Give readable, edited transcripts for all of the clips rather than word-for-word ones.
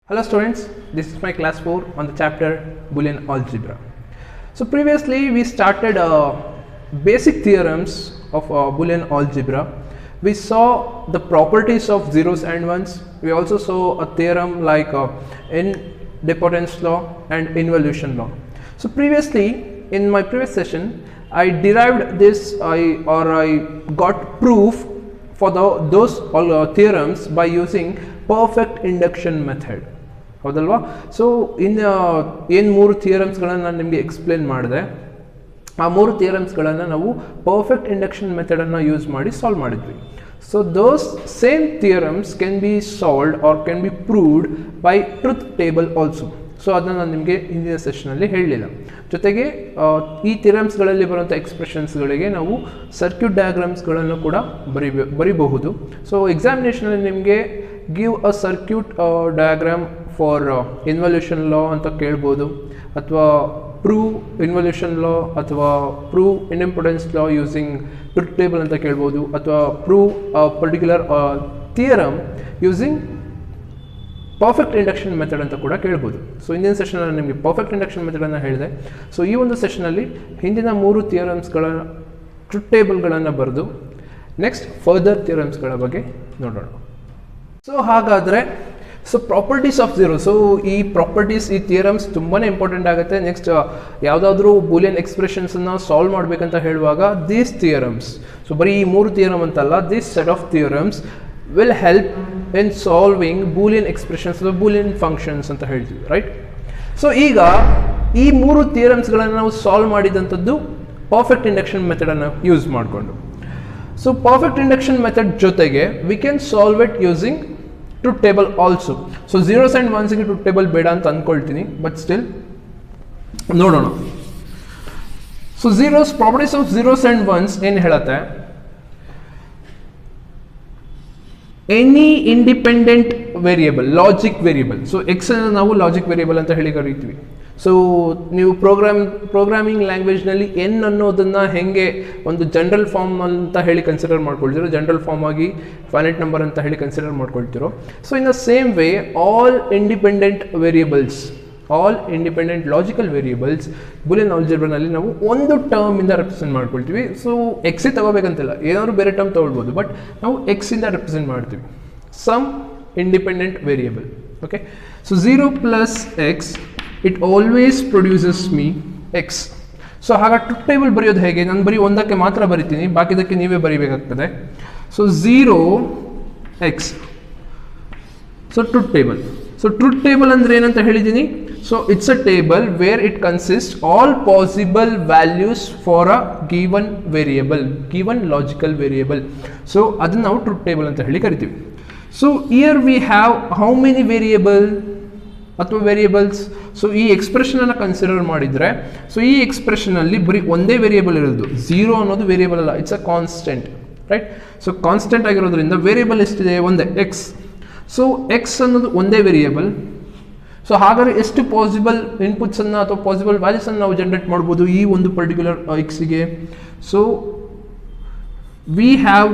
Hello students, this is my class 4 on the chapter Boolean algebra. So previously we started basic theorems of Boolean algebra. We saw the properties of zeros and ones. We also saw a theorem like idempotence law and involution law. So previously in my previous session I derived this I got proof for those theorems by using perfect induction method. ಹೌದಲ್ವಾ? So ಏನು ಮೂರು ಥಿಯರಮ್ಸ್ಗಳನ್ನು ನಾನು ನಿಮಗೆ explain ಮಾಡಿದೆ, ಆ ಮೂರು ಥಿಯರಮ್ಸ್ಗಳನ್ನು ನಾವು ಪರ್ಫೆಕ್ಟ್ ಇಂಡಕ್ಷನ್ ಮೆಥಡನ್ನು ಯೂಸ್ ಮಾಡಿ ಸಾಲ್ವ್ ಮಾಡಿದ್ವಿ. So those same theorems can be solved or can be proved by truth table also. So ಅದನ್ನು ನಾನು ನಿಮಗೆ ಹಿಂದಿನ ಸೆಷನಲ್ಲಿ ಹೇಳಲಿಲ್ಲ. ಜೊತೆಗೆ ಈ ಥಿಯರಮ್ಸ್ಗಳಲ್ಲಿ ಬರುವಂಥ ಎಕ್ಸ್ಪ್ರೆಷನ್ಸ್ಗಳಿಗೆ ನಾವು ಸರ್ಕ್ಯೂಟ್ ಡಯಾಗ್ರಾಮ್ಸ್ಗಳನ್ನು ಕೂಡ ಬರಿಬಹುದು. ಸೊ ಎಕ್ಸಾಮಿನೇಷನಲ್ಲಿ ನಿಮಗೆ give a circuit diagram for involution law ಅಂತ ಕೇಳ್ಬೋದು, ಅಥವಾ ಪ್ರೂವ್ ಇನ್ವಲ್ಯೂಷನ್ ಲಾ ಅಥವಾ prove idempotence law using truth table ಅಂತ ಕೇಳ್ಬೋದು, ಅಥವಾ prove particular theorem using perfect induction method ಅಂತ ಕೂಡ ಕೇಳ್ಬೋದು. ಸೊ ಹಿಂದಿನ ಸೆಷನಲ್ಲಿ ನಿಮಗೆ ಪರ್ಫೆಕ್ಟ್ ಇಂಡಕ್ಷನ್ ಮೆಥಡನ್ನು ಹೇಳಿದೆ. ಸೊ ಈ ಒಂದು ಸೆಷನಲ್ಲಿ ಹಿಂದಿನ ಮೂರು ಥಿಯರಮ್ಸ್ಗಳ ಟ್ರುತ್ ಟೇಬಲ್ಗಳನ್ನು ಬರೆದು ನೆಕ್ಸ್ಟ್ ಫರ್ದರ್ ಥಿಯರಮ್ಸ್ಗಳ ಬಗ್ಗೆ ನೋಡೋಣ. ಸೊ ಹಾಗಾದರೆ ಪ್ರಾಪರ್ಟೀಸ್ ಆಫ್ ಝೀರೋ. ಸೊ ಈ ಪ್ರಾಪರ್ಟೀಸ್, ಈ ಥಿಯರಮ್ಸ್ ತುಂಬಾ ಇಂಪಾರ್ಟೆಂಟ್ ಆಗುತ್ತೆ. ನೆಕ್ಸ್ಟ್ ಯಾವುದಾದ್ರೂ ಬೂಲಿಯನ್ ಎಕ್ಸ್ಪ್ರೆಷನ್ಸನ್ನು ಸಾಲ್ವ್ ಮಾಡಬೇಕಂತ ಹೇಳುವಾಗ ದೀಸ್ ಥಿಯರಮ್ಸ್, ಸೊ ಬರೀ ಈ ಮೂರು ಥಿಯರಮ್ ಅಂತಲ್ಲ, this set of theorems will help in solving Boolean expressions, Boolean functions ಅಂತ ಹೇಳ್ತೀವಿ, ರೈಟ್? ಸೊ ಈಗ ಈ ಮೂರು ಥಿಯರಮ್ಸ್ಗಳನ್ನು ನಾವು ಸಾಲ್ವ್ ಮಾಡಿದಂಥದ್ದು ಪರ್ಫೆಕ್ಟ್ ಇಂಡಕ್ಷನ್ ಮೆಥಡನ್ನು ಯೂಸ್ ಮಾಡಿಕೊಂಡು. ಸೊ ಪರ್ಫೆಕ್ಟ್ ಇಂಡಕ್ಷನ್ ಮೆಥಡ್ ಜೊತೆಗೆ we can solve it using truth table also. So zeros and ಒನ್ಸ್ಗೆ ಟ್ರುತ್ ಟೇಬಲ್ ಬೇಡ ಅಂತ ಅಂದ್ಕೊಳ್ತೀನಿ, ಬಟ್ ಸ್ಟಿಲ್ ನೋಡೋಣ. So properties of zeros and ones ಏನು ಹೇಳುತ್ತೆ? Any independent variable, logic variable. So X ಅನ್ನು ನಾವು ಲಾಜಿಕ್ ವೇರಿಯೇಬಲ್ ಅಂತ ಹೇಳಿ ಕರೀತೀವಿ. ಸೊ ನೀವು ಪ್ರೋಗ್ರಾಮಿಂಗ್ ಲ್ಯಾಂಗ್ವೇಜ್ನಲ್ಲಿ ಎನ್ ಅನ್ನೋದನ್ನು ಹೇಗೆ ಒಂದು ಜನರಲ್ ಫಾರ್ಮ್ ಅಂತ ಹೇಳಿ ಕನ್ಸಿಡರ್ ಮಾಡ್ಕೊಳ್ತೀರೋ, ಜನರಲ್ ಫಾರ್ಮ್ ಆಗಿ ಫೈನೈಟ್ ನಂಬರ್ ಅಂತ ಹೇಳಿ ಕನ್ಸಿಡರ್ ಮಾಡ್ಕೊಳ್ತೀರೋ, so in the same way all independent variables, all independent logical variables Boolean ಆಲ್ಜಿಬ್ರಾನಲ್ಲಿ ನಾವು ಒಂದು ಟರ್ಮಿಂದ ರೆಪ್ರೆಸೆಂಟ್ ಮಾಡ್ಕೊಳ್ತೀವಿ. ಸೊ ಎಕ್ಸೇ ತಗೋಬೇಕಂತಿಲ್ಲ, ಏನಾದ್ರು ಬೇರೆ ಟರ್ಮ್ ತೊಗೊಳ್ಬೋದು, ಬಟ್ ನಾವು ಎಕ್ಸಿಂದ ರೆಪ್ರೆಸೆಂಟ್ ಮಾಡ್ತೀವಿ some independent variable. Okay, so 0 plus x it always produces me x. So ಹಾಗಾಗಿ ಟ್ರುತ್ ಟೇಬಲ್ ಬರೆಯೋದು ಹೇಗೆ? ನಾನು ಬರೀ ಒಂದಕ್ಕೆ ಮಾತ್ರ ಬರಿತೀನಿ, ಬಾಕಿದಕ್ಕೆ ನೀವೇ ಬರೀಬೇಕಾಗ್ತದೆ. So 0 x, so truth table. So truth table ಅಂದರೆ ಏನಂತ ಹೇಳಿದ್ದೀನಿ? So it's a table where it consist all possible values for a given variable, given logical variable. So ಅದನ್ನು ನಾವು ಟ್ರುತ್ ಟೇಬಲ್ ಅಂತ ಹೇಳಿ ಕರಿತೀವಿ. So here we have how many variable ಅಥವಾ variables? So ಈ ಎಕ್ಸ್ಪ್ರೆಷನನ್ನು ಕನ್ಸಿಡರ್ ಮಾಡಿದರೆ, ಸೊ ಈ ಎಕ್ಸ್ಪ್ರೆಷನಲ್ಲಿ ಬರೀ ಒಂದೇ ವೇರಿಯೇಬಲ್ ಇರೋದು, ಝೀರೋ ಅನ್ನೋದು ವೇರಿಯೇಬಲ್ ಅಲ್ಲ, it's a constant, right? So constant ಆಗಿರೋದ್ರಿಂದ ವೇರಿಯೇಬಲ್ ಎಷ್ಟಿದೆ? ಒಂದೇ, ಎಕ್ಸ್. ಸೊ ಎಕ್ಸ್ ಅನ್ನೋದು ಒಂದೇ ವೇರಿಯೇಬಲ್. ಸೊ ಹಾಗಾದರೆ ಎಷ್ಟು ಪಾಸಿಬಲ್ ಇನ್ಪುಟ್ಸನ್ನು ಅಥವಾ ಪಾಸಿಬಲ್ ವ್ಯಾಲ್ಯೂಸನ್ನು ನಾವು ಜನರೇಟ್ ಮಾಡ್ಬೋದು ಈ ಒಂದು ಪರ್ಟಿಕ್ಯುಲರ್ ಎಕ್ಸಿಗೆ? So we have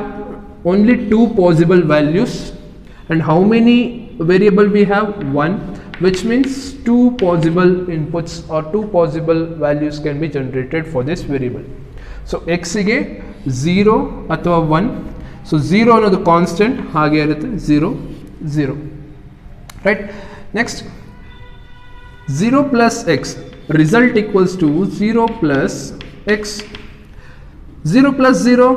only 2 possible values and how many variable we have? 1, which means 2 possible inputs or 2 possible values can be generated for this variable. So x ಗೆ 0 ಅಥವಾ 1. So 0 ಅನ್ನೋದು constant, ಹಾಗೆ ಇರುತ್ತೆ 0 0, right? Next 0 plus X result equals to 0 plus X. 0 plus 0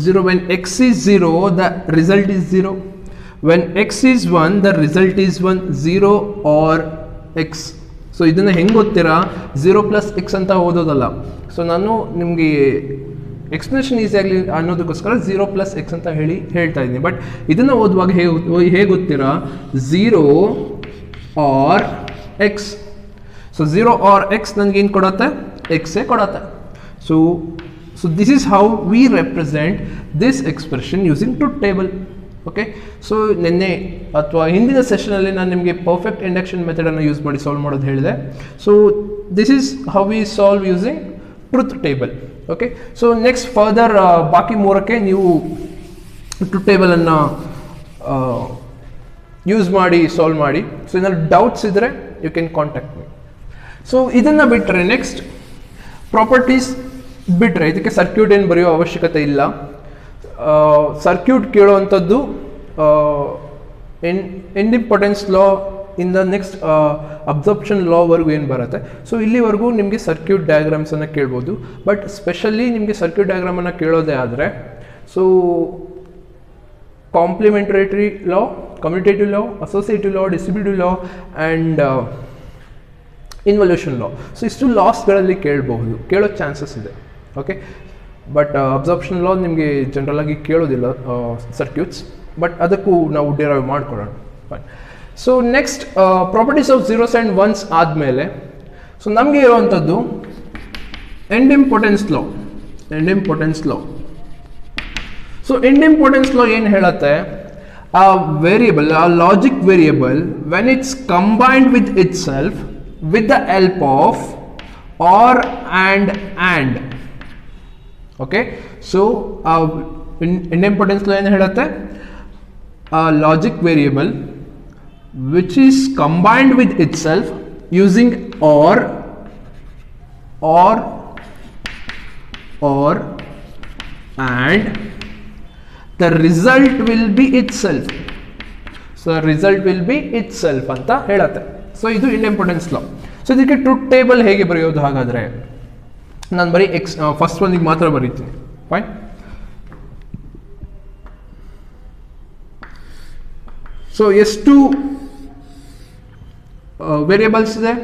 0. when x is 0 the result is 0. when x is 1 the result is 1, 0 or x. So ಇದನ್ನು ಹೆಂಗೆ ಗೊತ್ತೀರಾ? 0 plus X ಅಂತ ಓದೋದಲ್ಲ. So ನಾನು ನಿಮಗೆ ಎಕ್ಸ್ಪ್ಲನೇಷನ್ ಈಸಿ ಆಗಲಿ ಅನ್ನೋದಕ್ಕೋಸ್ಕರ 0 plus X ಅಂತ ಹೇಳ್ತಾ ಇದ್ದೀನಿ. But ಇದನ್ನು ಓದುವಾಗ ಹೇಗೆ ಗೊತ್ತೀರಾ? 0 or x. So 0 or x ನನಗೇನು ಕೊಡುತ್ತೆ? ಎಕ್ಸೇ ಕೊಡುತ್ತೆ. So this is how we represent this expression using truth table. Okay, so ನಿನ್ನೆ ಅಥವಾ ಹಿಂದಿನ ಸೆಷನಲ್ಲಿ ನಾನು ನಿಮಗೆ ಪರ್ಫೆಕ್ಟ್ ಇಂಡಕ್ಷನ್ ಮೆಥಡನ್ನು ಯೂಸ್ ಮಾಡಿ ಸಾಲ್ವ್ ಮಾಡೋದು ಹೇಳಿದೆ. So this is how we solve using truth table. Okay, so next further ಬಾಕಿ ಮೂರಕ್ಕೆ ನೀವು ಟ್ರುತ್ ಟೇಬಲನ್ನು ಯೂಸ್ ಮಾಡಿ ಸಾಲ್ವ್ ಮಾಡಿ. ಸೊ ಏನಾದ್ರು ಡೌಟ್ಸ್ ಇದ್ದರೆ you can contact me. So ಇದನ್ನು ಬಿಟ್ಟರೆ ನೆಕ್ಸ್ಟ್ ಪ್ರಾಪರ್ಟೀಸ್ ಬಿಟ್ಟರೆ ಇದಕ್ಕೆ ಸರ್ಕ್ಯೂಟ್ ಏನು ಬರೆಯೋ ಅವಶ್ಯಕತೆ ಇಲ್ಲ. ಸರ್ಕ್ಯೂಟ್ ಕೇಳುವಂಥದ್ದು ಇಂಡಿಪೆಂಡೆನ್ಸ್ ಲಾ ಇಂದ ನೆಕ್ಸ್ಟ್ ಅಬ್ಸರ್ಪ್ಷನ್ ಲಾವರೆಗೂ ಏನು ಬರುತ್ತೆ. ಸೊ ಇಲ್ಲಿವರೆಗೂ ನಿಮಗೆ ಸರ್ಕ್ಯೂಟ್ ಡಯಾಗ್ರಾಮ್ಸನ್ನು ಕೇಳ್ಬೋದು. ಬಟ್ ಸ್ಪೆಷಲಿ ನಿಮಗೆ ಸರ್ಕ್ಯೂಟ್ ಡಯಾಗ್ರಾಮನ್ನು ಕೇಳೋದೇ ಆದರೆ so complementary law, commutative law, associative law, distributive law and involution law. So ಇಷ್ಟು ಲಾಸ್ಗಳಲ್ಲಿ ಕೇಳೋ ಚಾನ್ಸಸ್ ಇದೆ. ಓಕೆ, ಬಟ್ ಅಬ್ಸರ್ಪ್ಷನ್ ಲಾ ನಿಮಗೆ ಜನರಲಾಗಿ ಕೇಳೋದಿಲ್ಲ ಸರ್ಕ್ಯೂಟ್ಸ್, ಬಟ್ ಅದಕ್ಕೂ ನಾವು ಡಿರೈವ್ ಮಾಡ್ಕೊಳ್ಳೋಣ. Fine. So next properties of zeros and once ಆದಮೇಲೆ ಸೊ ನಮಗೆ ಇರುವಂಥದ್ದು ಎಂಡಿಂಪೊಟೆನ್ಸ್ ಲಾ. ಸೊ ಎಂಡಿಂಪೊಟೆನ್ಸ್ ಲಾ ಏನು ಹೇಳುತ್ತೆ, ಆ ವೇರಿಯಬಲ್, ಆ logic variable when it's combined with it self with the help of or and. Okay, so idempotence law ಏನು ಹೇಳುತ್ತೆ, a logic variable which is combined with itself using or and the result will be itself. So the result will be itself ಅಂತ ಹೇಳುತ್ತೆ. So ಇದು independence ಲಾ. So ಇದಕ್ಕೆ truth table ಹೇಗೆ ಬರೆಯೋದು ಹಾಗಾದರೆ, ನಾನು ಬರೀ ಫಸ್ಟ್ ಒಂದಿಗೆ ಮಾತ್ರ ಬರೀತೀನಿ. ಫೈನ್. ಸೊ ಎಷ್ಟು ವೇರಿಯೇಬಲ್ಸ್ ಇದೆ?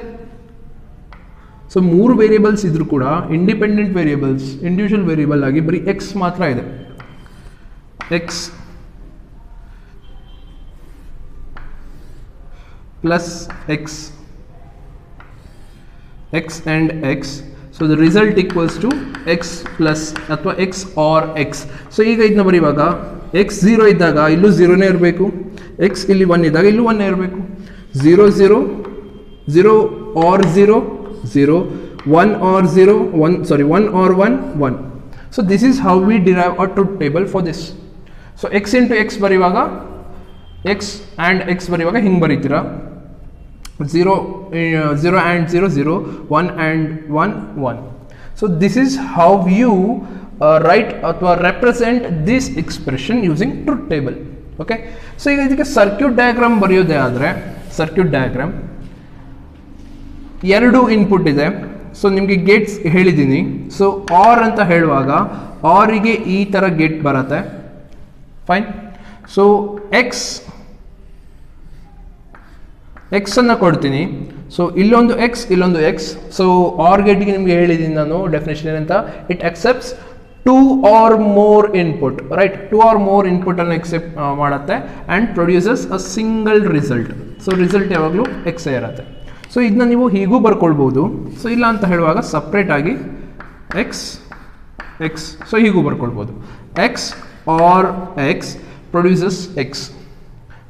ಸೊ 3 ವೇರಿಯೇಬಲ್ಸ್ ಇದ್ರೂ ಕೂಡ ಇಂಡಿಪೆಂಡೆಂಟ್ ವೇರಿಯೇಬಲ್ಸ್, ಇಂಡಿವಿಜುವಲ್ ವೇರಿಯೇಬಲ್ ಆಗಿ ಬರೀ ಎಕ್ಸ್ ಮಾತ್ರ ಇದೆ. X plus x and x, so the result equals to x plus ಅಥವಾ x or x. ಸೊ ಈಗ ಇದನ್ನ ಬರೆಯುವಾಗ x 0 ಇದ್ದಾಗ ಇಲ್ಲೂ 0ನೇ ಇರಬೇಕು, x ಇಲ್ಲಿ 1 ಇದ್ದಾಗ ಇಲ್ಲೂ 1 ಇರಬೇಕು. 0 0 0 or 0 0 1 or 0 1 sorry 1 or 1 1. So this is how we derive a truth table for this. So x into x ಬರೆಯುವಾಗ x and x ಬರೆಯುವಾಗ ಹಿಂಗೆ ಬರೀತೀರಾ, 0 and 0 0, 1 and 1 1. So this is how you write ಅಥವಾ represent this expression using truth table. Okay, so ಈಗ ಇದಕ್ಕೆ circuit diagram ಬರೆಯೋದೇ ಆದರೆ circuit diagram 2 input ಇದೆ. So ನಿಮಗೆ Gates ಹೇಳಿದ್ದೀನಿ. ಸೊ ಆರ್ ಅಂತ ಹೇಳುವಾಗ ಆರಿಗೆ ಈ ಥರ ಗೇಟ್ ಬರುತ್ತೆ. ಫೈನ್. ಸೊ ಎಕ್ಸ್ ಅನ್ನು ಕೊಡ್ತೀನಿ. ಸೊ ಇಲ್ಲೊಂದು ಎಕ್ಸ್, ಇಲ್ಲೊಂದು ಎಕ್ಸ್. ಸೊ ಆರ್ ಗೇಟ್ಗೆ ನಿಮಗೆ ಹೇಳಿದ್ದೀನಿ ನಾನು ಡೆಫಿನೇಷನ್ ಏನಂತ, it accepts 2 or more input, right? 2 or more input ಅನ್ನು accept ಮಾಡುತ್ತೆ and produces a single result. So result ಯಾವಾಗಲೂ ಎಕ್ಸ್ ಇರುತ್ತೆ. ಸೊ ಇದನ್ನ ನೀವು ಹೀಗೂ ಬರ್ಕೊಳ್ಬೋದು. ಸೊ ಇಲ್ಲ ಅಂತ ಹೇಳುವಾಗ ಸಪ್ರೇಟ್ ಆಗಿ ಎಕ್ಸ್ ಎಕ್ಸ್, ಸೊ ಹೀಗೂ ಬರ್ಕೊಳ್ಬೋದು, x or x produces x.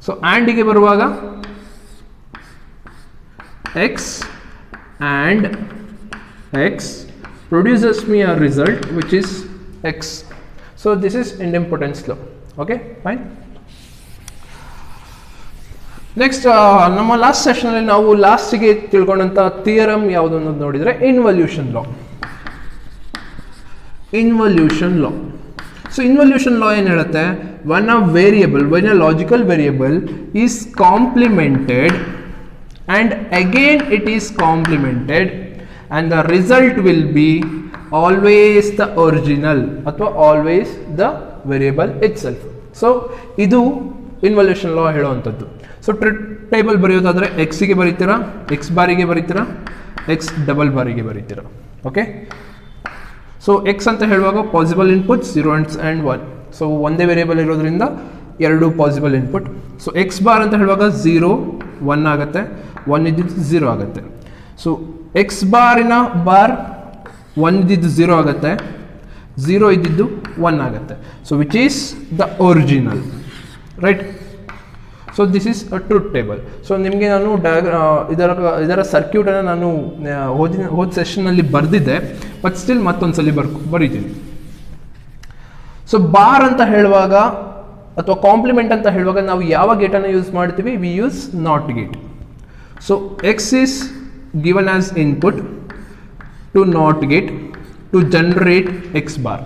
So ಆ್ಯಂಡಿಗೆ ಬರುವಾಗ x and x produces me a result which is x. So this is idempotence law. Okay, fine. Next ನಮ್ಮ ಲಾಸ್ಟ್ ಸೆಷನ್ ಅಲ್ಲಿ ನಾವು ಲಾಸ್ಟಿಗೆ ತಿಳ್ಕೊಂಡಂತ ಥಿಯರಮ್ ಯಾವುದು ಅನ್ನೋದು ನೋಡಿದ್ರೆ ಇನ್ವಲ್ಯೂಷನ್ ಲಾ. ಸೊ ಇನ್ವಲ್ಯೂಷನ್ ಲಾ ಏನು ಹೇಳುತ್ತೆ, when a logical variable is complemented and again it is complemented and the result will be always the original ಅಥವಾ always the variable itself. So ಇದು ಇನ್ವಲ್ಯೂಷನ್ ಲಾ ಹೇಳುವಂಥದ್ದು. ಸೊ ಟೇಬಲ್ ಬರೆಯೋದಾದರೆ ಎಕ್ಸಿಗೆ ಬರೀತೀರಾ, ಎಕ್ಸ್ ಬಾರಿಗೆ ಬರೀತೀರಾ, ಎಕ್ಸ್ ಡಬಲ್ ಬಾರಿಗೆ ಬರೀತೀರಾ. Okay, so X ಅಂತ ಹೇಳುವಾಗ possible input 0 and 1. So ಒಂದೇ variable ಇರೋದ್ರಿಂದ 2 possible input. So X bar ಅಂತ ಹೇಳುವಾಗ 0 1 ಆಗುತ್ತೆ, 1 ಇದ್ದಿದ್ದು 0 ಆಗುತ್ತೆ. ಸೊ ಎಕ್ಸ್ ಬಾರಿನ ಬಾರ್ 1 ಇದ್ದಿದ್ದು 0 ಆಗುತ್ತೆ, 0 ಇದ್ದಿದ್ದು 1 ಆಗುತ್ತೆ. So which is the original, right? So this is a truth table. So ನಿಮಗೆ ನಾನು ಇದರ ಸರ್ಕ್ಯೂಟನ್ನು ನಾನು ಹೋದ ಸೆಷನ್ನಲ್ಲಿ ಬರೆದಿದ್ದೆ, ಬಟ್ ಸ್ಟಿಲ್ ಮತ್ತೊಂದು ಸಲ ಬರೀತೀನಿ. ಸೊ ಬಾರ್ ಅಂತ ಹೇಳುವಾಗ ಅಥವಾ ಕಾಂಪ್ಲಿಮೆಂಟ್ ಅಂತ ಹೇಳುವಾಗ ನಾವು ಯಾವ ಗೇಟನ್ನು ಯೂಸ್ ಮಾಡ್ತೀವಿ? We use not gate. So x is given as input to not gate to generate x bar.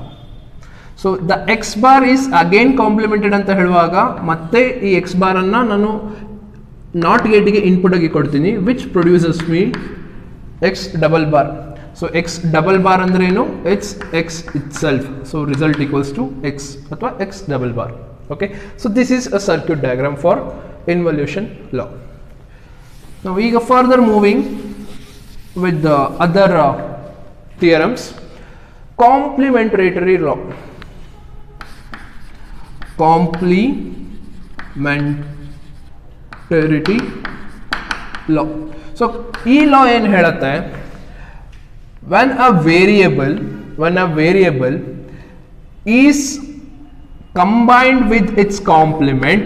So the x bar is again complemented ಅಂತ ಹೇಳುವಾಗ ಮತ್ತೆ ಈ ಎಕ್ಸ್ ಬಾರ್ ಅನ್ನು ನಾನು ನಾಟ್ ಗೇಟಿಗೆ ಇನ್ಪುಟ್ ಆಗಿ ಕೊಡ್ತೀನಿ, which produces me x double bar. So x double bar ಅಂದ್ರೆ ಏನು? It's x itself. So result equals to x ಅಥವಾ x double bar. Okay, so this is a circuit diagram for involution law. ನಾವು ಈಗ further moving with the other theorems. Complementary law. Complementarity law. So ಈ law ಏನು ಹೇಳುತ್ತೆ? when a variable is combined with its complement,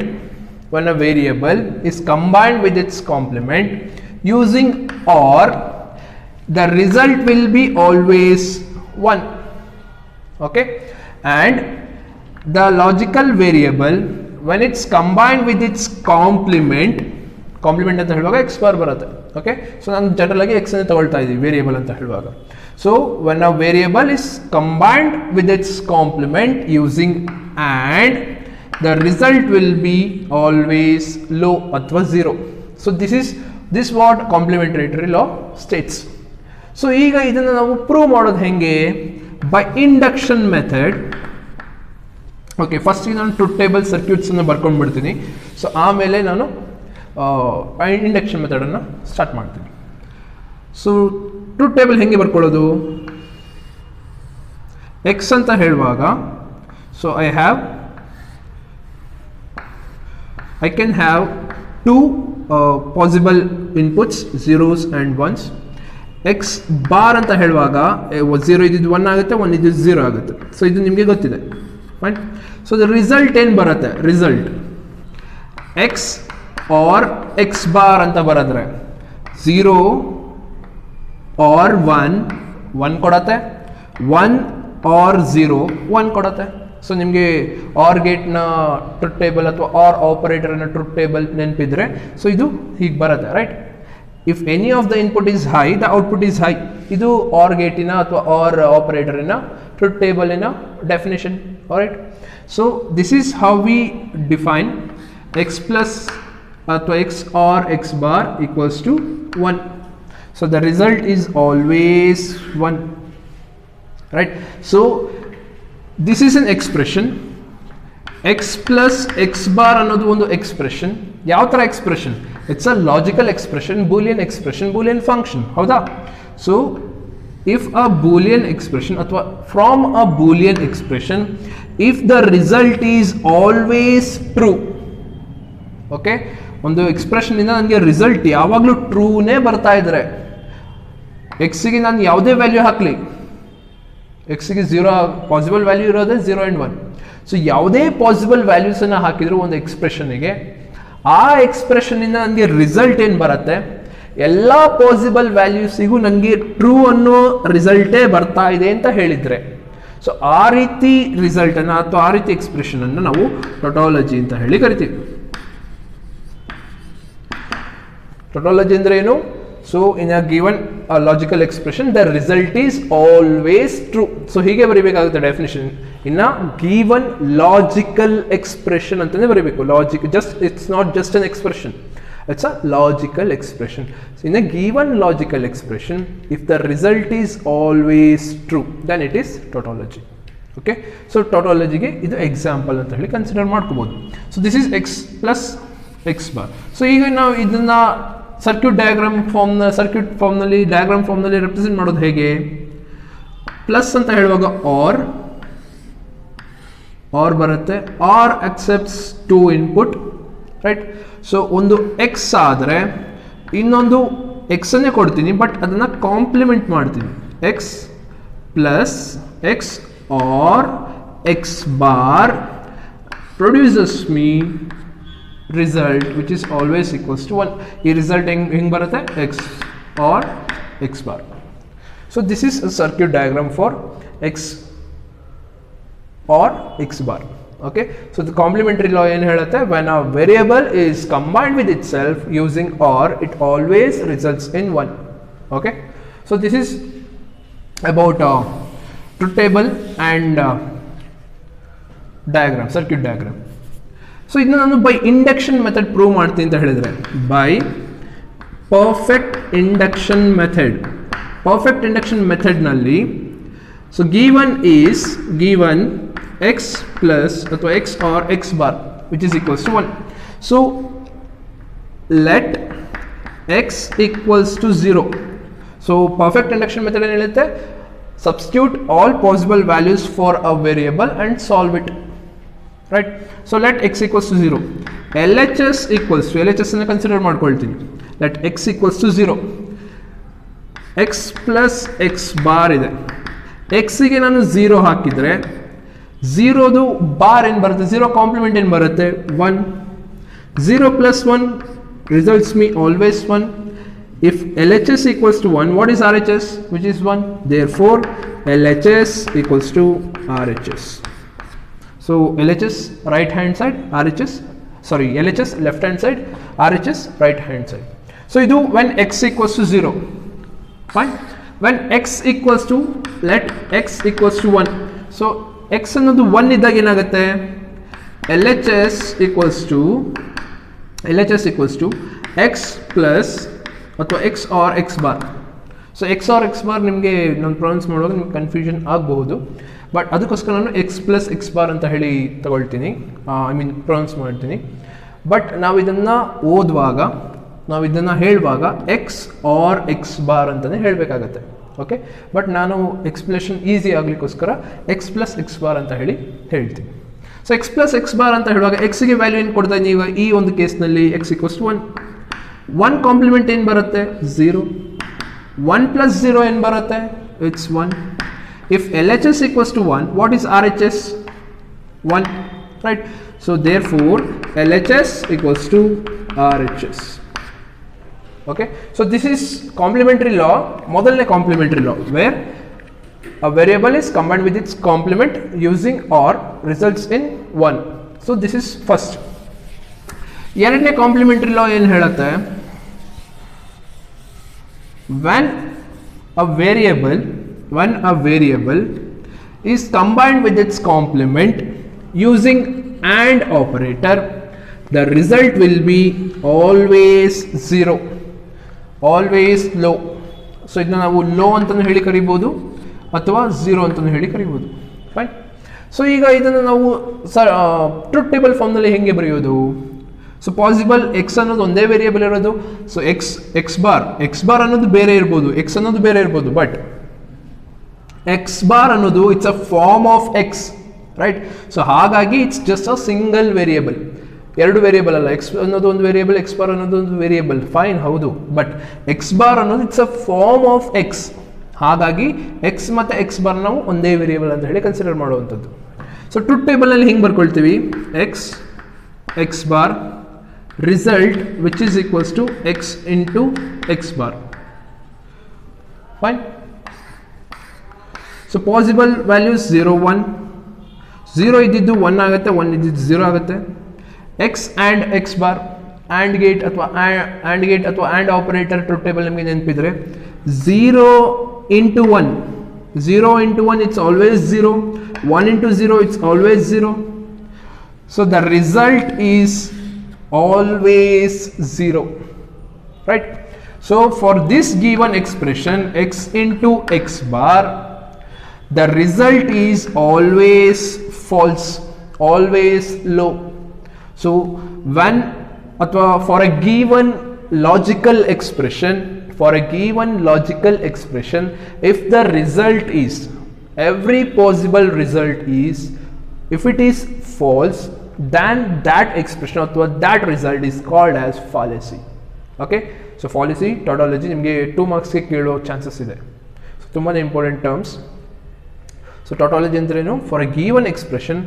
when a variable is combined with its complement using OR, the result will be always 1. Okay, and the logical variable when it's combined with its complement ಅಂತ ಹೇಳುವಾಗ x bar ಬರುತ್ತೆ. Okay, so ನಾನು general ಆಗಿ x ಅನ್ನು ತಗೊಳ್ತಾ ಇದ್ದೀವಿ variable ಅಂತ ಹೇಳುವಾಗ. So when a variable is combined with its complement using AND, the result will be always low ಅಥವಾ 0. so this what complementary law states. So ಈಗ ಇದನ್ನು ನಾವು ಪ್ರೂವ್ ಮಾಡೋದು ಹೆಂಗೆ? By induction method. Okay, first ನಾನು truth table ಸರ್ಕ್ಯೂಟ್ಸನ್ನು ಬರ್ಕೊಂಡ್ಬಿಡ್ತೀನಿ. So ಆಮೇಲೆ ನಾನು induction ಮೆಥಡನ್ನು start ಮಾಡ್ತೀನಿ. ಸೊ ಟ್ರೂತ್ ಟೇಬಲ್ ಹೆಂಗೆ ಬರ್ಕೊಳ್ಳೋದು? ಎಕ್ಸ್ ಅಂತ ಹೇಳುವಾಗ so I can have two possible inputs, zeros and once. X bar ಅಂತ ಹೇಳುವಾಗ 0 ಇದ್ದಿದ್ದು 1 ಆಗುತ್ತೆ, 1 ಇದ್ದಿದ್ದು 0 ಆಗುತ್ತೆ. ಸೊ ಇದು ನಿಮಗೆ ಗೊತ್ತಿದೆ, ಫೈನ್. ಸೊ ದ ರಿಸಲ್ಟ್ ಏನು ಬರುತ್ತೆ? Result x or x bar ಅಂತ ಬರೆದ್ರೆ 0 ಆರ್ 1 ಕೊಡತ್ತೆ, 1 ಆರ್ 0 1 ಕೊಡತ್ತೆ. ಸೊ ನಿಮಗೆ ಆರ್ ಗೇಟ್ನ ಟ್ರೂತ್ ಟೇಬಲ್ ಅಥವಾ ಆರ್ ಆಪರೇಟರ್ನ ಟ್ರೂತ್ ಟೇಬಲ್ ನೆನಪಿದ್ರೆ ಸೊ ಇದು ಹೀಗೆ ಬರುತ್ತೆ, right? If any of the input is high, the output is high. ಇದು OR ಗೇಟಿನ ಅಥವಾ OR ಆಪರೇಟರಿನ ಟ್ರೂತ್ ಟೇಬಲಿನ definition. Alright, so this is how we define x plus ಅಥವಾ x or x bar equals to 1. So the result is always 1, right? So this is an expression. X plus x bar ಅನ್ನೋದು ಒಂದು expression. ಯಾವ ಥರ expression? It's a logical expression, Boolean expression, Boolean function, ಹೌದಾ? So if a Boolean expression ಅಥವಾ from a Boolean expression, if the result is always true. Okay, ಒಂದು expression ಇಂದ ನನಗೆ result ಯಾವಾಗಲೂ ಟ್ರೂನೇ ಬರ್ತಾ ಇದ್ರೆ, ಎಕ್ಸಿಗೆ ನಾನು ಯಾವುದೇ ವ್ಯಾಲ್ಯೂ ಹಾಕಲಿ, ಎಕ್ಸಿಗೆ 0 ಪಾಸಿಬಲ್ ವ್ಯಾಲ್ಯೂ ಇರೋದೇ 0 ಆ್ಯಂಡ್ 1. ಸೊ ಯಾವುದೇ ಪಾಸಿಬಲ್ ವ್ಯಾಲ್ಯೂಸನ್ನು ಹಾಕಿದ್ರು ಒಂದು ಎಕ್ಸ್ಪ್ರೆಷನ್ಗೆ, ಆ ಎಕ್ಸ್ಪ್ರೆಷನ್ನಿಂದ ನನಗೆ ರಿಸಲ್ಟ್ ಏನು ಬರುತ್ತೆ? ಎಲ್ಲ ಪಾಸಿಬಲ್ ವ್ಯಾಲ್ಯೂಸಿಗೂ ನನಗೆ ಟ್ರೂ ಅನ್ನೋ ರಿಸಲ್ಟೇ ಬರ್ತಾ ಇದೆ ಅಂತ ಹೇಳಿದರೆ, ಸೊ ಆ ರೀತಿ ರಿಸಲ್ಟನ್ನು ಅಥವಾ ಆ ರೀತಿ ಎಕ್ಸ್ಪ್ರೆಷನನ್ನು ನಾವು ಟೊಟಾಲಜಿ ಅಂತ ಹೇಳಿ ಕರಿತೀವಿ. ಟೊಟಾಲಜಿ ಅಂದರೆ ಏನು? So in a given logical expression the result is always true. So ಹೀಗೆ ಬರೀಬೇಕಾಗುತ್ತೆ ಡೆಫಿನೇಷನ್. ಇನ್ನು ಗಿವನ್ ಲಾಜಿಕಲ್ ಎಕ್ಸ್ಪ್ರೆಷನ್ ಅಂತಲೇ ಬರೀಬೇಕು. Logic just it's not just an expression, it's a logical expression. In a given logical expression if the result is always true then it is tautology. Okay, so ಟೊಟಾಲಜಿಗೆ ಇದು example ಅಂತ ಹೇಳಿ consider ಮಾಡ್ಕೋಬೋದು. So this is x plus x bar. So ಈಗ ನಾವು ಇದನ್ನು circuit ಫಾರ್ಮ್ನಲ್ಲಿ diagram ಫಾರ್ಮ್ನಲ್ಲಿ ರೆಪ್ರೆಸೆಂಟ್ ಮಾಡೋದು ಹೇಗೆ? ಪ್ಲಸ್ ಅಂತ ಹೇಳುವಾಗ ಆರ್ ಬರುತ್ತೆ. Or accepts 2 input, right? So ಒಂದು ಎಕ್ಸ್ ಆದರೆ ಇನ್ನೊಂದು ಎಕ್ಸ್ ಅನ್ನೇ ಕೊಡ್ತೀನಿ, ಬಟ್ ಅದನ್ನು ಕಾಂಪ್ಲಿಮೆಂಟ್ ಮಾಡ್ತೀನಿ. X plus x or x bar produces me result which is always equals to 1. ಈ ರಿಸಲ್ಟ್ ಹೆಂಗೆ ಬರುತ್ತೆ? X or x bar. So this is a circuit diagram for x or x bar. Okay, so the complementary law ಏನು ಹೇಳುತ್ತೆ, when a variable is combined with itself using OR, it always results in 1. Okay, so this is about truth table and diagram, circuit diagram. So ಇದನ್ನ ನಾನು by induction method prove ಮಾಡ್ತೀನಿ ಅಂತ ಹೇಳಿದ್ರೆ, by perfect induction method. Perfect induction method ನಲ್ಲಿ, so given x plus ಅಥವಾ x or x bar which is equals to 1. So let x equals to 0. So perfect induction method ಏನು ಹೇಳುತ್ತೆ, substitute all possible values for a variable and solve it, right? So let x equals to 0. LHS equals to, LHS ಅನ್ನು consider ಮಾಡ್ಕೊಳ್ತೀನಿ, let x equals to 0. x plus x bar ಇದೆ, x ಗೆ ನಾನು 0 ಹಾಕಿದ್ರೆ 0ದು bar ಏನು ಬರುತ್ತೆ, 0 compliment ಏನು ಬರುತ್ತೆ, 1. 0 plus 1 results me always 1. If LHS equals to 1, what is RHS? Which is 1. Therefore LHS equals to RHS. So LHS right hand side, RHS, sorry, LHS left hand side, RHS right hand side. So you do when x equals to 0. Fine. When x equals to, let x equals to 1. So x ಅನ್ನೋದು 1 ಇದ್ದಾಗ ಏನಾಗುತ್ತೆ, LHS equals to x plus ಅಥವಾ x or x bar. So x or x bar ನಿಮಗೆ ನಾನು pronounce ಮಾಡುವಾಗ ನಿಮ್ಗೆ confusion ಆಗಬಹುದು, but ಅದಕ್ಕೋಸ್ಕರ ನಾನು x plus x bar ಅಂತ ಹೇಳಿ ತಗೊಳ್ತೀನಿ, ಐ ಮೀನ್ ಪ್ರೊನೌನ್ಸ್ ಮಾಡ್ತೀನಿ. ಬಟ್ ನಾವು ಇದನ್ನು ಓದುವಾಗ, ನಾವು ಇದನ್ನು ಹೇಳುವಾಗ x or x bar ಅಂತಲೇ ಹೇಳಬೇಕಾಗತ್ತೆ. ಓಕೆ, ಬಟ್ ನಾನು ಎಕ್ಸ್ಪ್ಲೇಷನ್ ಈಸಿ ಆಗಲಿಕ್ಕೋಸ್ಕರ x plus x bar ಅಂತ ಹೇಳ್ತೀನಿ. So x plus x bar ಅಂತ ಹೇಳುವಾಗ ಎಕ್ಸ್ಗೆ ವ್ಯಾಲ್ಯೂ ಏನು ಕೊಡ್ತಾ ಇದ್ದೀನಿ ಈಗ ಈ ಒಂದು ಕೇಸ್ನಲ್ಲಿ, x equals to 1. 1 ಕಾಂಪ್ಲಿಮೆಂಟ್ ಏನು ಬರುತ್ತೆ, 0. 1 plus 0 ಏನು ಬರುತ್ತೆ, it's 1. If LHS equals to 1, what is RHS? 1, right? So therefore LHS equals to RHS. Okay, so this is complementary law, ಮೊದಲನೇ complementary law, where a variable is combined with its complement using OR results in 1. So this is first. ಎರಡನೇ complementary law ಏನು ಹೇಳುತ್ತೆ, when a variable is combined with its complement using AND operator, the result will be always 0, always low. So ಇದನ್ನ ನಾವು low ಅಂತಲೂ ಹೇಳಿ ಕರಿಬೋದು ಅಥವಾ 0 ಅಂತಲೂ ಹೇಳಿ ಕರಿಬೋದು. ಫೈನ್. ಸೊ ಈಗ ಇದನ್ನು ನಾವು ಟ್ರೂತ್ ಟೇಬಲ್ ಫಾರ್ಮ್ನಲ್ಲಿ ಹೆಂಗೆ ಬರೆಯೋದು? ಸೊ ಪಾಸಿಬಲ್ ಎಕ್ಸ್ ಅನ್ನೋದು ಒಂದೇ ವೇರಿಯೇಬಲ್ ಇರೋದು. ಸೊ ಎಕ್ಸ್ ಬಾರ್ ಅನ್ನೋದು ಬೇರೆ ಇರ್ಬೋದು, ಎಕ್ಸ್ ಅನ್ನೋದು ಬೇರೆ ಇರ್ಬೋದು, ಬಟ್ ಎಕ್ಸ್ ಬಾರ್ ಅನ್ನೋದು it's a form of x, right? So ಹಾಗಾಗಿ it's just a single variable, ಎರಡು ವೇರಿಯೇಬಲ್ ಅಲ್ಲ. ಎಕ್ಸ್ ಅನ್ನೋದು ಒಂದು ವೇರಿಯೇಬಲ್, ಎಕ್ಸ್ ಬಾರ್ ಅನ್ನೋದು ಒಂದು ವೇರಿಯೇಬಲ್, ಫೈನ್, ಹೌದು. ಬಟ್ ಎಕ್ಸ್ ಬಾರ್ ಅನ್ನೋದು it's a form of x, ಹಾಗಾಗಿ ಎಕ್ಸ್ ಮತ್ತು ಎಕ್ಸ್ ಬಾರ್ ನಾವು ಒಂದೇ ವೇರಿಯೇಬಲ್ ಅಂತ ಹೇಳಿ ಕನ್ಸಿಡರ್ ಮಾಡುವಂಥದ್ದು. ಸೊ ಟ್ರೂತ್ ಟೇಬಲ್ನಲ್ಲಿ ಹಿಂಗೆ ಬರ್ಕೊಳ್ತೀವಿ, x bar result which is equals to x into x bar. Fine. So possible values 0 1, 0 ಇದ್ದಿದ್ದು 1 ಆಗುತ್ತೆ, 1 ಇದ್ದಿದ್ದು 0 ಆಗುತ್ತೆ. x and x bar, AND gate ಅಥವಾ AND operator ಟ್ರೂತ್ ಟೇಬಲ್ ನಿಮಗೆ ನೆನಪಿದ್ರೆ 0 into 1, 0 into 1 it's always 0, 1 into 0 it's always 0. So the result is always 0, right? So for this given expression x into x bar, the result is always false, always low. So when for a given logical expression, if the result is, every possible result is, if it is false, then that expression or that result is called as fallacy. Okay, so fallacy tautology ನಿಮಗೆ 2 marks ಗೆ ಕೇಳೋ chances ಇದೆ. So ತುಂಬಾ important terms. So tautology ಅಂದ್ರೇನು? For a given expression,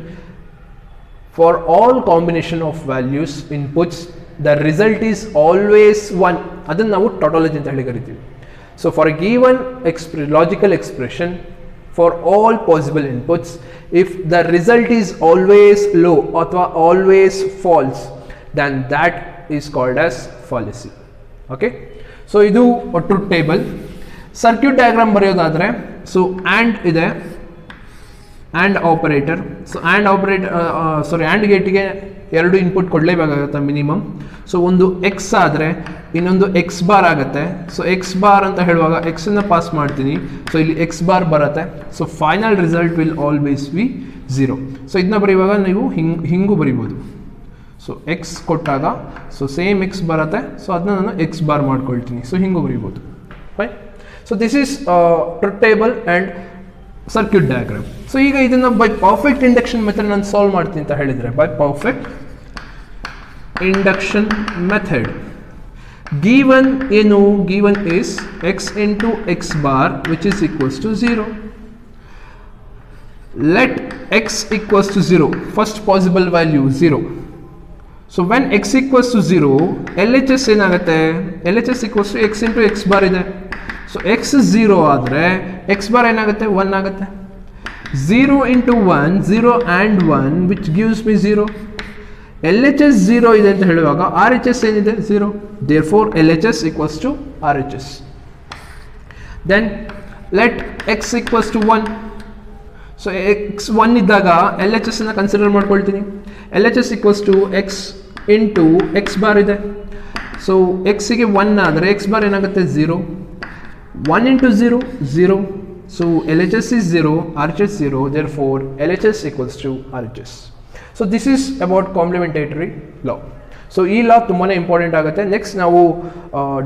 for all combination of values inputs, the result is always 1. ಅದನ್ನು ನಾವು tautology ಅಂತ ಹೇಳಿ ಕರಿತೀವಿ. So for a given logical expression, for all possible inputs. If the result is always low or always false, then that is called as fallacy. Okay, so idu truth table. Circuit diagram ಬರೆಯೋದಾದ್ರೆ so and ಇದೆ and operator, so and operator and gate ಗೆ ಎರಡು input ಕೊಡಲೇಬೇಕಾಗುತ್ತೆ minimum. So ಒಂದು x ಆದರೆ ಇನ್ನೊಂದು X bar ಆಗುತ್ತೆ. So X bar ಅಂತ ಹೇಳುವಾಗ ಎಕ್ಸನ್ನು pass ಮಾಡ್ತೀನಿ, ಸೊ ಇಲ್ಲಿ ಎಕ್ಸ್ ಬಾರ್ ಬರುತ್ತೆ. So final result will always B 0. So ಇದನ್ನ ಬರೆಯುವಾಗ ನೀವು ಹಿಂಗೂ ಬರಿಬೋದು. ಸೊ ಎಕ್ಸ್ ಕೊಟ್ಟಾಗ ಸೊ ಸೇಮ್ ಎಕ್ಸ್ ಬರುತ್ತೆ, ಸೊ ಅದನ್ನ ನಾನು ಎಕ್ಸ್ ಬಾರ್ ಮಾಡ್ಕೊಳ್ತೀನಿ. ಸೊ ಹಿಂಗೂ ಬರಿಬೋದು. Fine. So this is truth table and circuit diagram. So ಈಗ ಇದನ್ನು ಬೈ ಪರ್ಫೆಕ್ಟ್ ಇಂಡಕ್ಷನ್ ಮೆಥಡ್ ನಾನು ಸಾಲ್ವ್ ಮಾಡ್ತೀನಿ ಅಂತ ಹೇಳಿದರೆ, by perfect induction method given ಏನು given is x into x bar which is equals to 0. Let x equals to 0, first possible value 0. So when x equals to 0, LHS ಏನಾಗುತ್ತೆ, LHS equals to x into x bar ಇದೆ. So x 0 ಆದರೆ x bar ಏನಾಗುತ್ತೆ, 1 ಆಗುತ್ತೆ. 0 into 1, 0 and 1 which gives me 0. LHS 0 ಇದೆ ಅಂತ ಹೇಳುವಾಗ RHS ಏನಿದೆ, 0. Therefore LHS equals to RHS. Then let x equals to 1. So x 1 ಇದ್ದಾಗ LHS ಅನ್ನು ಕನ್ಸಿಡರ್ ಮಾಡ್ಕೊಳ್ತೀನಿ. LHS equals to x into x bar ಇದೆ. ಸೊ x ಗೆ 1 ಆದರೆ x bar ಏನಾಗುತ್ತೆ, 0. 1 into 0, 0. So LHS is 0, RHS 0. Therefore LHS equals to RHS. So this is about complementary law. So ಈ ಲಾ ತುಂಬಾ important ಆಗುತ್ತೆ. Next ನಾವು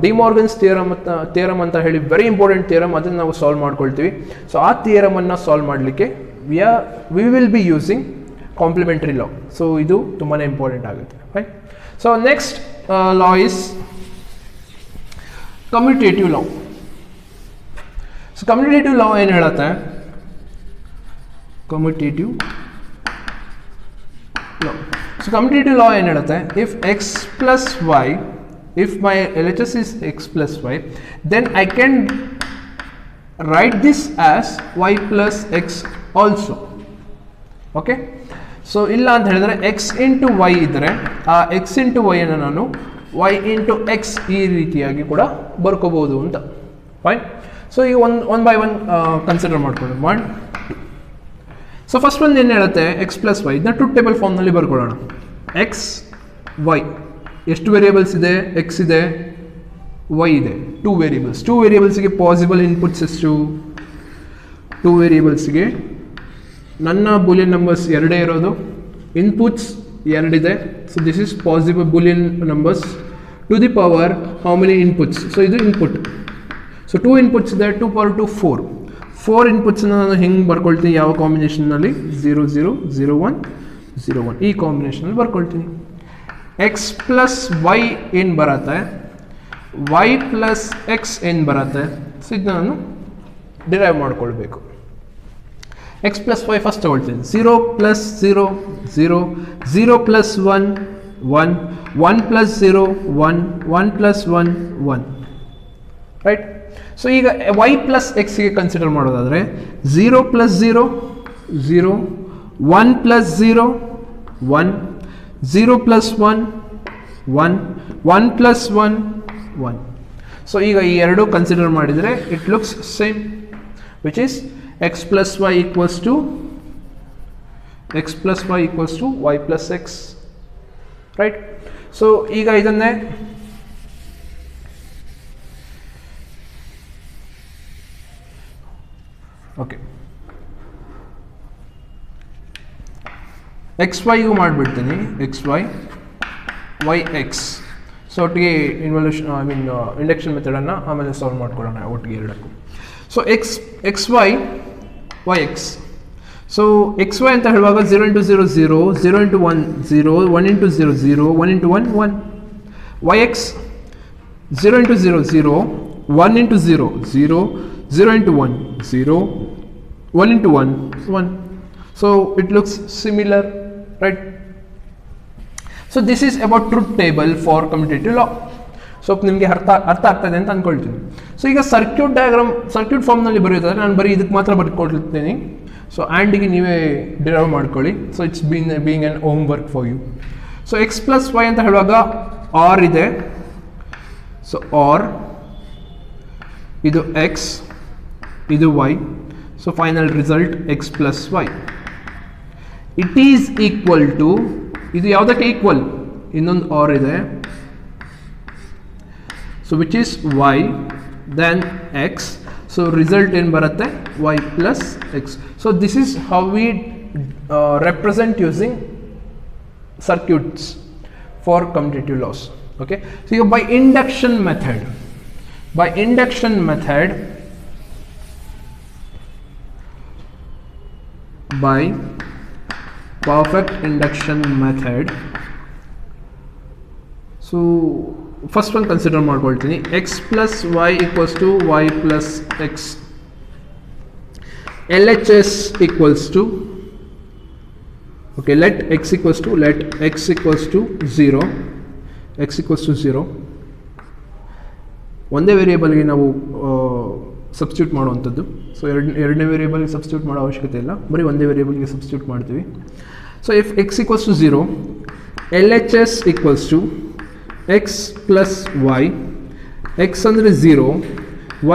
De Morgan's theorem ಅಂತ ಹೇಳಿ ವೆರಿ ಇಂಪಾರ್ಟೆಂಟ್ ಥಿಯರಮ್, ಅದನ್ನು ನಾವು ಸಾಲ್ವ್ ಮಾಡ್ಕೊಳ್ತೀವಿ. ಸೊ ಆ ಥಿಯರಮನ್ನು ಸಾಲ್ವ್ ಮಾಡಲಿಕ್ಕೆ we will be using complementary law. So ಇದು ತುಂಬಾ ಇಂಪಾರ್ಟೆಂಟ್ ಆಗುತ್ತೆ. Right. So next law is commutative law. So commutative law ಏನು ಹೇಳುತ್ತೆ, commutative law. So commutative law ಏನು ಹೇಳುತ್ತೆ, if x plus y, if my LHS is x plus y, then I can write this as y plus x also. Okay. So ಇಲ್ಲ ಅಂತ ಹೇಳಿದ್ರೆ X into Y ಇದ್ದರೆ ಆ X into Y ಅನ್ನು ನಾನು y into X ಈ ರೀತಿಯಾಗಿ ಕೂಡ ಬರ್ಕೋಬಹುದು ಅಂತ. ಫೈನ್. ಸೊ ಈಗ ಒನ್ ಬೈ ಒನ್ ಕನ್ಸಿಡರ್ ಮಾಡ್ಕೊಳ್ಳೋಣ. 1, 2. ಸೊ ಫಸ್ಟ್ ಒಂದು ಏನು ಹೇಳುತ್ತೆ, ಎಕ್ಸ್ ಪ್ಲಸ್ ವೈ, ಇದನ್ನ ಟ್ರೂತ್ ಟೇಬಲ್ ಫಾರ್ಮ್ನಲ್ಲಿ ಬರ್ಕೊಳ್ಳೋಣ. ಎಕ್ಸ್ ವೈ ಎಷ್ಟು ವೇರಿಯೇಬಲ್ಸ್ ಇದೆ, ಎಕ್ಸ್ ಇದೆ, ವೈ ಇದೆ, 2 ವೇರಿಯೇಬಲ್ಸ್. 2 ವೇರಿಯೇಬಲ್ಸ್ಗೆ ಪಾಸಿಬಲ್ ಇನ್ಪುಟ್ಸ್ ಎಷ್ಟು, 2 ವೇರಿಯೇಬಲ್ಸ್ಗೆ ನನ್ನ ಬೂಲಿಯನ್ ನಂಬರ್ಸ್ 2 ಇರೋದು, ಇನ್ಪುಟ್ಸ್ 2 ಇದೆ. So this is possible Boolean numbers to the power how many inputs. So ಇದು ಇನ್ಪುಟ್. ಸೊ 2 ಇನ್ಪುಟ್ಸ್ ಇದೆ, 2 ಪವರ್ 2 4. 4 ಇನ್ಪುಟ್ಸನ್ನು ನಾನು ಹೆಂಗೆ ಬರ್ಕೊಳ್ತೀನಿ, ಯಾವ ಕಾಂಬಿನೇಷನ್ನಲ್ಲಿ, 0 0 0 1 0 1 ಈ ಕಾಂಬಿನೇಷನಲ್ಲಿ ಬರ್ಕೊಳ್ತೀನಿ. ಎಕ್ಸ್ ಪ್ಲಸ್ ವೈ ಏನು ಬರುತ್ತೆ, ವೈ ಪ್ಲಸ್ ಎಕ್ಸ್ ಏನು ಬರುತ್ತೆ. ಸೊ ಇದನ್ನ ನಾನು ಡಿರೈವ್ ಮಾಡ್ಕೊಳ್ಬೇಕು. ಎಕ್ಸ್ ಪ್ಲಸ್ ವೈ ಫಸ್ಟ್ ತಗೊಳ್ತೀನಿ. 0 plus 0 0, 0 plus 1 1, 1 plus 0 1, 1 plus 1 1. Right. So ಈಗ ವೈ ಪ್ಲಸ್ ಎಕ್ಸ್ಗೆ ಕನ್ಸಿಡರ್ ಮಾಡೋದಾದರೆ 0 plus 0 0, 1 plus 0 1, 0 plus 1 1, 1 plus 1 1. So ಈಗ ಈ ಎರಡು ಕನ್ಸಿಡರ್ ಮಾಡಿದರೆ it looks same, which is x plus y equals to y plus x. Right. So ಈಗ ಇದನ್ನೇ ಓಕೆ ಎಕ್ಸ್ ವೈಗೂ ಮಾಡಿಬಿಡ್ತೀನಿ, X y y x. So ಒಟ್ಟಿಗೆ ಇನ್ವಲ್ಯೂಷನ್ ಇಂಡಕ್ಷನ್ ಮೆಥಡನ್ನು ಆಮೇಲೆ ಸಾಲ್ವ್ ಮಾಡ್ಕೊಳ್ಳೋಣ ಒಟ್ಟಿಗೆ ಎರಡಕ್ಕೂ. So x y x. So x y ಅಂತ ಹೇಳುವಾಗ 0 into 0 0, 0 into 1 0, 1 into 0 0, 1 into 1 1. Y x 0 into 0 0, 1 into 0 0, 0 into 1 0, 1 into 1 1. So it looks similar, right? So this is about truth table for commutative law. So ನಿಮಗೆ ಅರ್ಥ ಆಗ್ತದೆ ಅಂತ ಅಂದ್ಕೊಳ್ತೀನಿ. So ಈಗ circuit diagram circuit ಫಾರ್ಮ್ನಲ್ಲಿ ಬರೆಯೋದಾದ್ರೆ ನಾನು ಬರೀ ಇದಕ್ಕೆ ಮಾತ್ರ ಬರ್ಕೊಳ್ತೀನಿ. ಸೊ ಆ್ಯಂಡಿಗೆ ನೀವೇ ಡಿರೈವ್ ಮಾಡ್ಕೊಳ್ಳಿ. So it's being an homework for you. So x plus y ಅಂತ ಹೇಳುವಾಗ ಆರ್ ಇದೆ. ಸೊ ಆರ್ ಇದು ಎಕ್ಸ್, ಇದು y. So final result x plus y. It is equal to, ಇದು ಯಾವುದಕ್ಕೆ ಈಕ್ವಲ್, ಇನ್ನೊಂದು ಆರ್ ಇದೆ. So which is y then x. So result ಏನು ಬರುತ್ತೆ, y plus x. So this is how we represent using circuits for commutative loss. Okay, so you by induction method, by perfect induction method. So first one consider ಮಾಡ್ಕೊಳ್ತೀನಿ. x plus y equals to y plus x. LHS equals to, okay, let x equals to 0. x equals to 0. ಒಂದೇ ವೇರಿಯೇಬಲ್ಗೆ ನಾವು substitute ಮಾಡುವಂಥದ್ದು. So ಎರಡನೇ ವೇರಿಯೇಬಲ್ಗೆ substitute ಮಾಡೋ ಅವಶ್ಯಕತೆ ಇಲ್ಲ, ಬರೀ ಒಂದೇ ವೇರಿಯೇಬಲ್ಗೆ ಸಬ್ಸ್ಟಿಟ್ಯೂಟ್ ಮಾಡ್ತೀವಿ. So if x equals to 0, LHS equals to x plus y. x ಅಂದರೆ 0,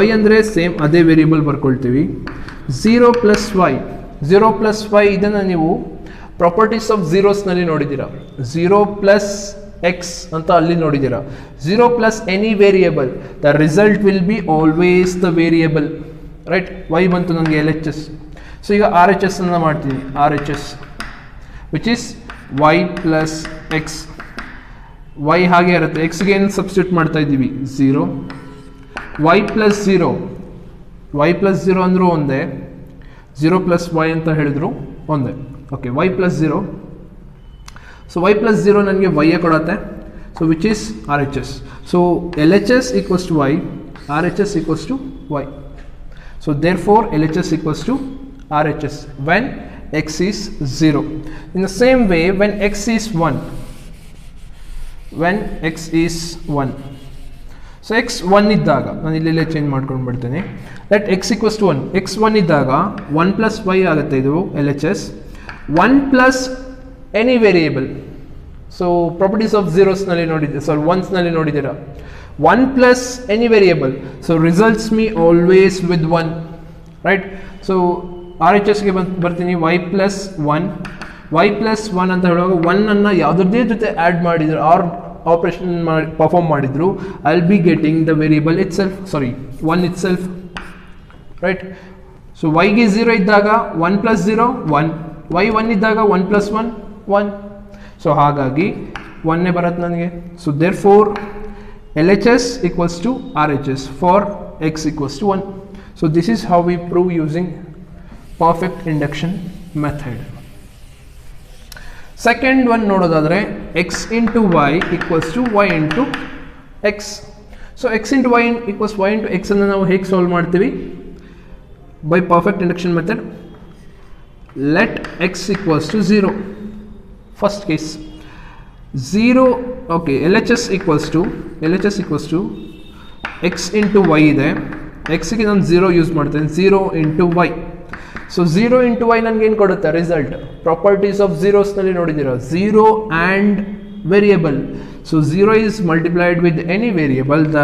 y ಅಂದರೆ ಸೇಮ್ ಅದೇ variable ಬರ್ಕೊಳ್ತೀವಿ. 0 plus y, 0 plus y ಇದನ್ನು ನೀವು ಪ್ರಾಪರ್ಟೀಸ್ ಆಫ್ ಝೀರೋಸ್ನಲ್ಲಿ ನೋಡಿದ್ದೀರಾ. 0 ಪ್ಲಸ್ ಎಕ್ಸ್ ಅಂತ ಅಲ್ಲಿ ನೋಡಿದ್ದೀರಾ. 0 plus any variable, the result will be always the variable, right. Y ಬಂತು ನನಗೆ LHS. ಸೊ ಈಗ RHS ಅನ್ನು ಮಾಡ್ತೀನಿ. RHS which is y plus x. Y ಹಾಗೆ ಇರುತ್ತೆ, ಎಕ್ಸ್ಗೆ ಏನು ಸಬ್ಸ್ಟಿಟ್ಯೂಟ್ ಮಾಡ್ತಾ ಇದ್ದೀವಿ, 0. ವೈ ಪ್ಲಸ್ 0, ವೈ ಪ್ಲಸ್ 0 ಅಂದರೂ ಒಂದೇ, 0 ಪ್ಲಸ್ ವೈ ಅಂತ ಹೇಳಿದ್ರು ಒಂದೇ. Okay, y plus 0. So y plus 0 ನನಗೆ ವೈಯೇ ಕೊಡುತ್ತೆ. So which is RHS. So LHS equals to y, RHS equals to y. So therefore LHS equals to RHS when x is 0. In the same way, when x is 1, when x is 1, so x 1 ಇದ್ದಾಗ ನಾನು ಇಲ್ಲೆಲ್ಲೇ change ಮಾಡ್ಕೊಂಡು ಬಿಡ್ತೇನೆ. Let x equals to 1, x 1 ಇದ್ದಾಗ 1 plus y ಆಗುತ್ತೆ ಇದು LHS. 1 plus any variable. So properties of ಝೀರೋಸ್ನಲ್ಲಿ ನೋಡಿದ್ದೀರಾ, sorry ಒನ್ಸ್ನಲ್ಲಿ ನೋಡಿದ್ದೀರಾ. 1 plus any variable, so results me always with 1, right? So RHSಗೆ ಬರ್ತೀನಿ. y plus 1, y plus 1 ಅಂತ ಹೇಳುವಾಗ 1 ಅನ್ನು ಯಾವುದೇ ಜೊತೆ ಆ್ಯಡ್ ಮಾಡಿದ್ರು ಆರ್ ಆಪರೇಷನ್ ಮಾಡಿ ಪರ್ಫಾರ್ಮ್ ಮಾಡಿದ್ರು, I will be getting the variable itself, sorry 1 itself, right. So ವೈಗೆ 0 ಇದ್ದಾಗ 1 plus 0 1, y 1 ಇದ್ದಾಗ 1 plus 1 1. ಸೊ ಹಾಗಾಗಿ 1 ಬರುತ್ತೆ ನನಗೆ. So therefore LHS equals to RHS for x equals to 1. So this is how we prove using perfect induction method. Second one ನೋಡೋದಾದ್ರೆ x into y equals to y into x. So x into y equals y into x ಅನ್ನು ನಾವು ಹೇಗೆ solve ಮಾಡ್ತೀವಿ? By perfect induction method. Let x equals to 0. First case 0. Okay, LHS equals to x into y ಇದೆ. x ಗೆ ನಾನು 0 use ಮಾಡ್ತೇನೆ, 0 into y. So 0 into y ನನಗೆ ಏನು ಕೊಡುತ್ತೆ ರಿಸಲ್ಟ್? ಪ್ರಾಪರ್ಟೀಸ್ ಆಫ್ ಝೀರೋಸ್ನಲ್ಲಿ ನೋಡಿದ್ದೀರಾ, 0 and variable. So 0 is multiplied with any variable, the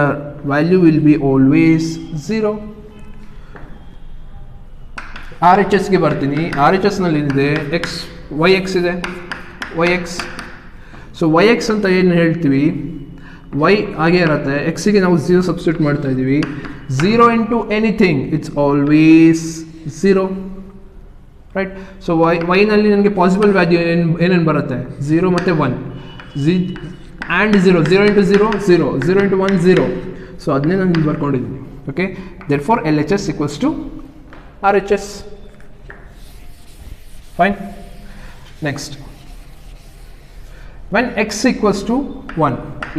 value will be always 0. RHSಗೆ ಬರ್ತೀನಿ. RHSನಲ್ಲಿ ಏನಿದೆ, yx ಇದೆ, yx. ಸೊ yx ಅಂತ ಏನು ಹೇಳ್ತೀವಿ, y ಹಾಗೆ ಇರುತ್ತೆ, xಗೆ ನಾವು 0 ಸಬ್ಸ್ಟಿಟ್ಯೂಟ್ ಮಾಡ್ತಾ ಇದ್ದೀವಿ. 0 into anything, it's always 0, right. So y ನಲ್ಲಿ ನನಗೆ ಪಾಸಿಬಲ್ ವ್ಯಾಲ್ಯೂ ಏನೇನು ಬರುತ್ತೆ, 0 ಮತ್ತು 1, ಆ್ಯಂಡ್ 0, 0 into 0 0, 0 into 1 0. ಸೊ ಅದನ್ನೇ ನಾನು ಇಲ್ಲಿ ಬರ್ಕೊಂಡಿದ್ದೀನಿ. Okay, therefore LHS equals to RHS. Fine. Next, when x equals to 1,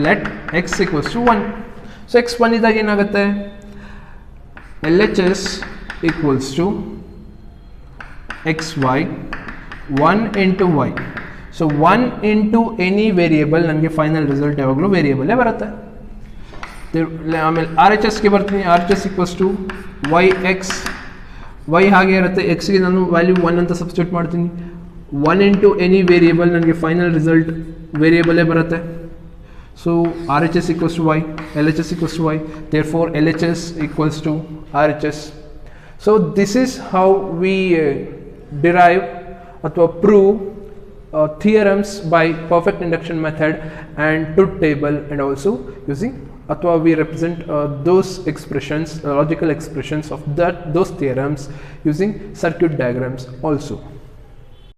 let x equals to 1. So x 1 ಇದ್ದಾಗ ಏನಾಗುತ್ತೆ, LHS equals to xy 1 into y. So 1 into any variable, ನನಗೆ final result ಯಾವಾಗಲೂ ವೇರಿಯೇಬಲ್ಲೇ ಬರುತ್ತೆ. ಆಮೇಲೆ R H ಎಸ್ಗೆ ಬರ್ತೀನಿ. R H S equals to y x, y ಹಾಗೆ ಇರುತ್ತೆ, ಎಕ್ಸ್ಗೆ ನಾನು ವ್ಯಾಲ್ಯೂ 1 ಅಂತ ಸಬ್ಸ್ಟಿಟ್ಯೂಟ್ ಮಾಡ್ತೀನಿ. 1 ಇಂಟು ಎನಿ ವೇರಿಯೇಬಲ್, ನನಗೆ ಫೈನಲ್ ರಿಸಲ್ಟ್ ವೇರಿಯೇಬಲೇ ಬರುತ್ತೆ. So R H S equals to y, L H S equals to y, therefore L H S equals to R H S. So this is how we derive ಅಥವಾ prove theorems by perfect induction method and truth table, and also using athwa we represent those expressions, logical expressions of those theorems using circuit diagrams also.